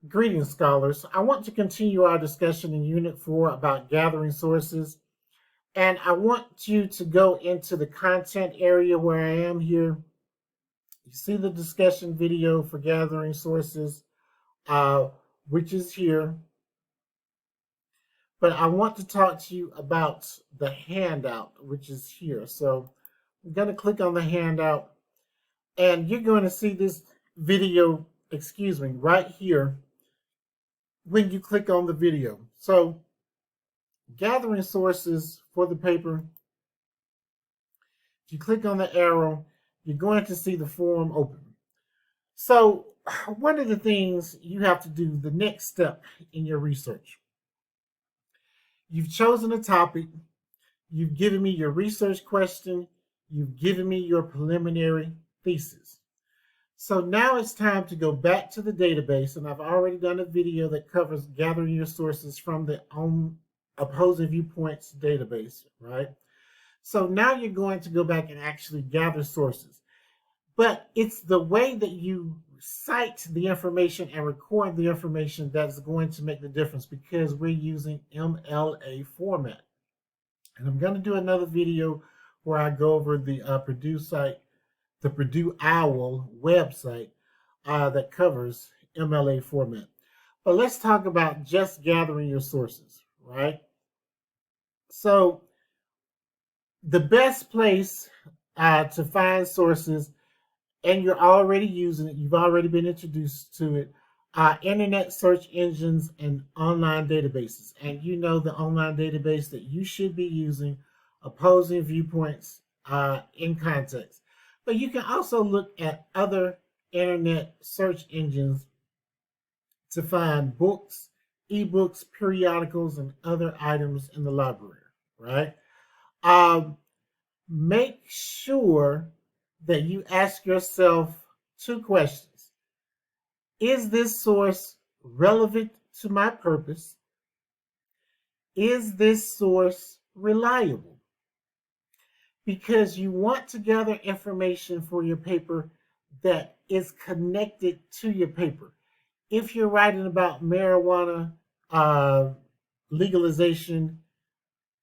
Greetings, scholars. I want to continue our discussion in Unit 4 about gathering sources, and I want you to go into the content area where I am here. You see the discussion video for gathering sources, uh, which is here, but I want to talk to you about the handout, which is here. So I'm going to click on the handout, and you're going to see this video, right here when you click on the video. So gathering sources for the paper. If you click on the arrow, you're going to see the form open. So one of the things you have to do, the next step in your research, you've chosen a topic, you've given me your research question, you've given me your preliminary thesis. So now it's time to go back to the database, and I've already done a video that covers gathering your sources from the Opposing Viewpoints database, right? So now you're going to go back and actually gather sources. But it's the way that you cite the information and record the information that's going to make the difference, because we're using MLA format. And I'm going to do another video where I go over the Purdue site, the Purdue OWL website that covers MLA format. But let's talk about just gathering your sources, right? So the best place to find sources, and you're already using it, you've already been introduced to it, internet search engines and online databases. And you know the online database that you should be using, Opposing Viewpoints in Context. But you can also look at other internet search engines to find books, ebooks, periodicals, and other items in the library, right? Make sure that you ask yourself two questions. Is this source relevant to my purpose? Is this source reliable? Because you want to gather information for your paper that is connected to your paper. If you're writing about marijuana legalization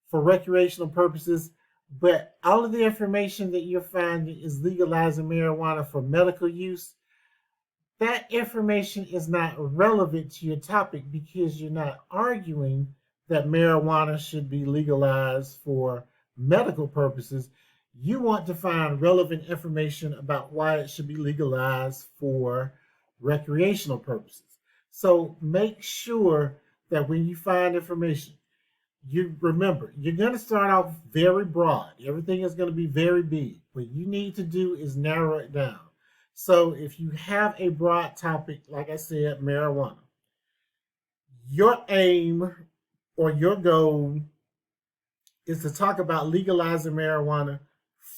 for recreational purposes, but all of the information that you're finding is legalizing marijuana for medical use, that information is not relevant to your topic, because you're not arguing that marijuana should be legalized for medical purposes. You want to find relevant information about why it should be legalized for recreational purposes. So make sure that when you find information, you remember, you're going to start off very broad. Everything is going to be very big. What you need to do is narrow it down. So if you have a broad topic, like I said, marijuana, your aim or your goal is to talk about legalizing marijuana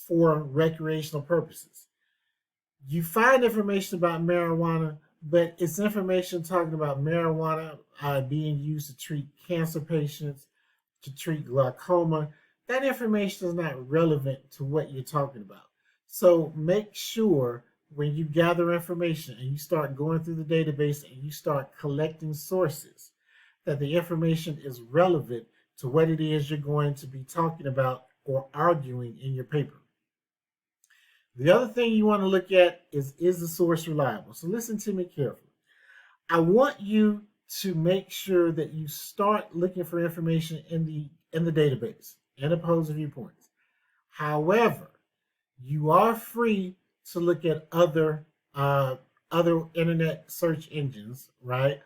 for recreational purposes. You find information about marijuana, but it's information talking about marijuana being used to treat cancer patients, to treat glaucoma. That information is not relevant to what you're talking about. So make sure when you gather information and you start going through the database and you start collecting sources, that the information is relevant to what it is you're going to be talking about or arguing in your paper. The other thing you want to look at is the source reliable? So listen to me carefully. I want you to make sure that you start looking for information in the database and Opposing Viewpoints. However, you are free to look at other internet search engines, right?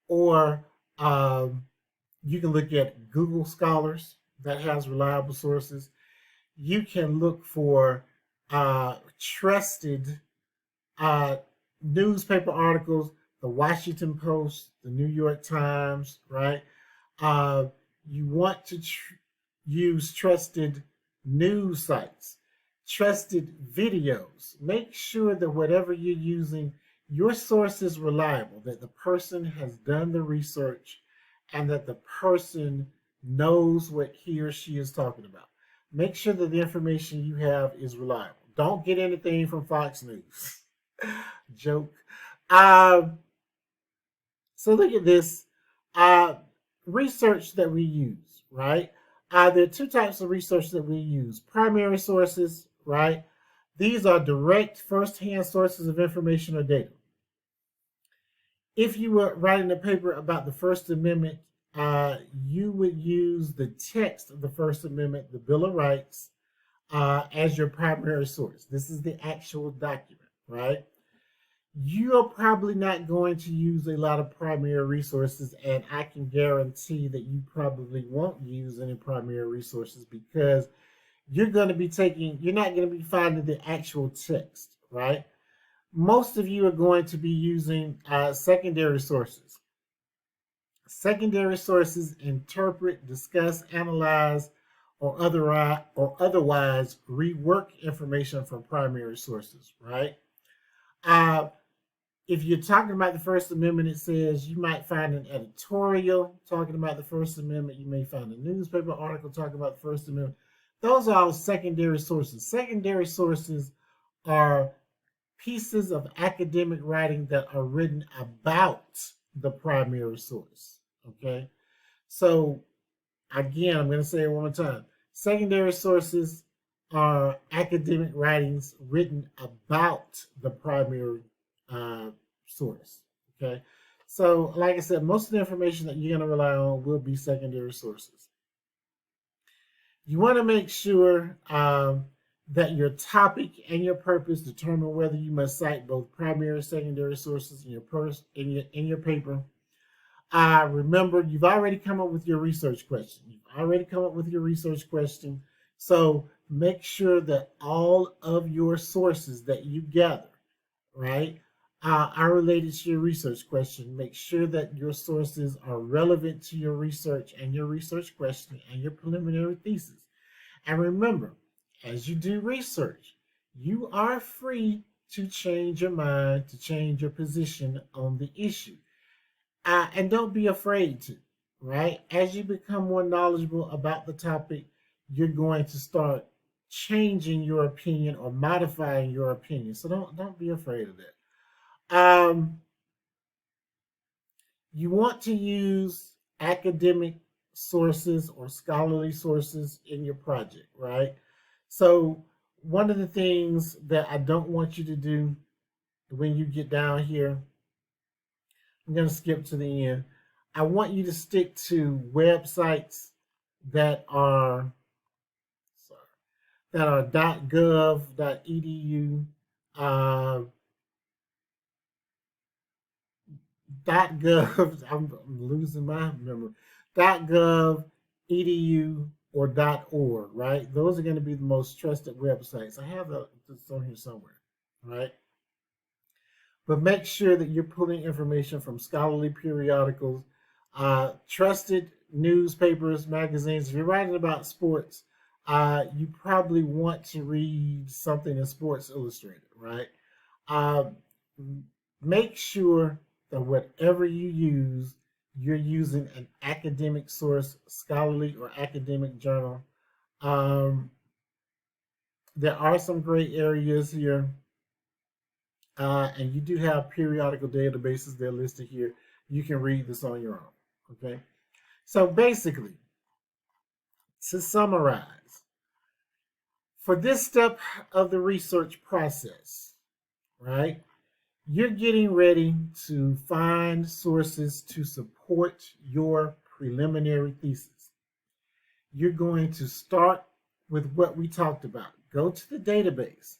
Or you can look at Google Scholars that has reliable sources. You can look for trusted newspaper articles, the Washington Post, the New York Times, right? You want to use trusted news sites, trusted videos. Make sure that whatever you're using, your source is reliable, that the person has done the research and that the person knows what he or she is talking about. Make sure that the information you have is reliable. Don't get anything from Fox News. Joke. So look at this research that we use, right? There are two types of research that we use. Primary sources, right? These are direct first-hand sources of information or data. If you were writing a paper about the First Amendment, you would use the text of the First Amendment, the Bill of Rights, as your primary source. This is the actual document, right? You're probably not going to use a lot of primary resources, and I can guarantee that you probably won't use any primary resources because you're going to be you're not going to be finding the actual text, right? Most of you are going to be using secondary sources. Secondary sources interpret, discuss, analyze, or otherwise rework information from primary sources, right? If you're talking about the First Amendment, it says you might find an editorial talking about the First Amendment. You may find a newspaper article talking about the First Amendment. Those are all secondary sources. Secondary sources are pieces of academic writing that are written about the primary source. Okay? So, again, I'm going to say it one more time. Secondary sources are academic writings written about the primary source. Okay, so like I said, most of the information that you're going to rely on will be secondary sources. You want to make sure that your topic and your purpose determine whether you must cite both primary and secondary sources in your paper. Remember, you've already come up with your research question. So make sure that all of your sources that you gather, right, are related to your research question. Make sure that your sources are relevant to your research and your research question and your preliminary thesis. And remember, as you do research, you are free to change your mind, to change your position on the issue. And don't be afraid to, right? As you become more knowledgeable about the topic, you're going to start changing your opinion or modifying your opinion. So don't be afraid of that. You want to use academic sources or scholarly sources in your project, right? So one of the things that I don't want you to do when you get down here, I'm going to skip to the end. I want you to stick to websites that are .gov.edu, .gov. I'm losing my memory. .gov, edu, or .org. Right? Those are going to be the most trusted websites. I have this on here somewhere. Right? But make sure that you're pulling information from scholarly periodicals, trusted newspapers, magazines. If you're writing about sports, you probably want to read something in Sports Illustrated, right? Make sure that whatever you use, you're using an academic source, scholarly or academic journal. There are some gray areas here. And you do have periodical databases. They're listed here. You can read this on your own. Okay. So basically, to summarize, for this step of the research process, right, you're getting ready to find sources to support your preliminary thesis. You're going to start with what we talked about. Go to the database.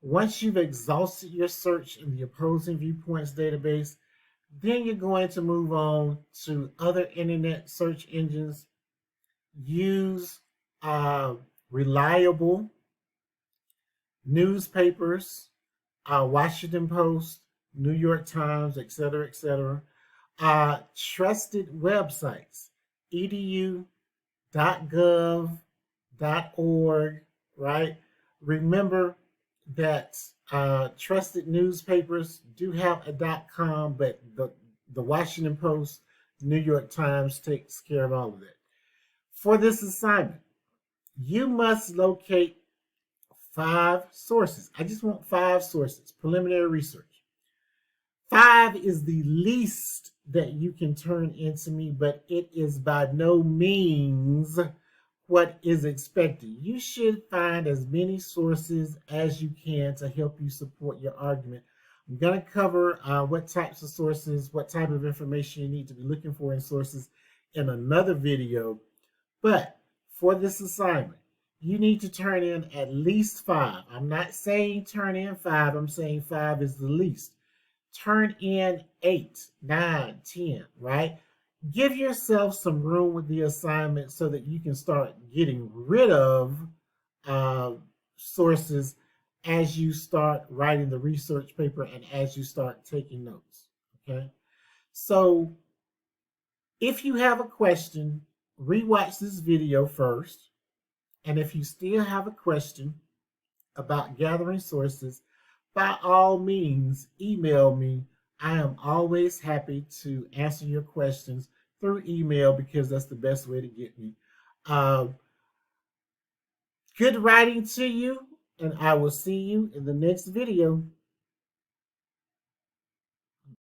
Once you've exhausted your search in the opposing viewpoints database, then you're going to move on to other internet search engines. Use reliable newspapers, Washington Post, New York Times, etc., etc. Trusted websites, edu, .gov, .org, right? Remember that trusted newspapers do have a .com, but the Washington Post, New York Times takes care of all of that. For this assignment, you must locate 5 sources. I just want 5 sources, preliminary research. 5 is the least that you can turn into me, but it is by no means what is expected. You should find as many sources as you can to help you support your argument. I'm going to cover what types of sources, what type of information you need to be looking for in sources in another video. But for this assignment, you need to turn in at least 5. I'm not saying turn in 5. I'm saying 5 is the least. Turn in 8, 9, 10, right? Give yourself some room with the assignment so that you can start getting rid of sources as you start writing the research paper and as you start taking notes, okay? So if you have a question, rewatch this video first. And if you still have a question about gathering sources, by all means, email me. I am always happy to answer your questions through email because that's the best way to get me. Good writing to you, and I will see you in the next video.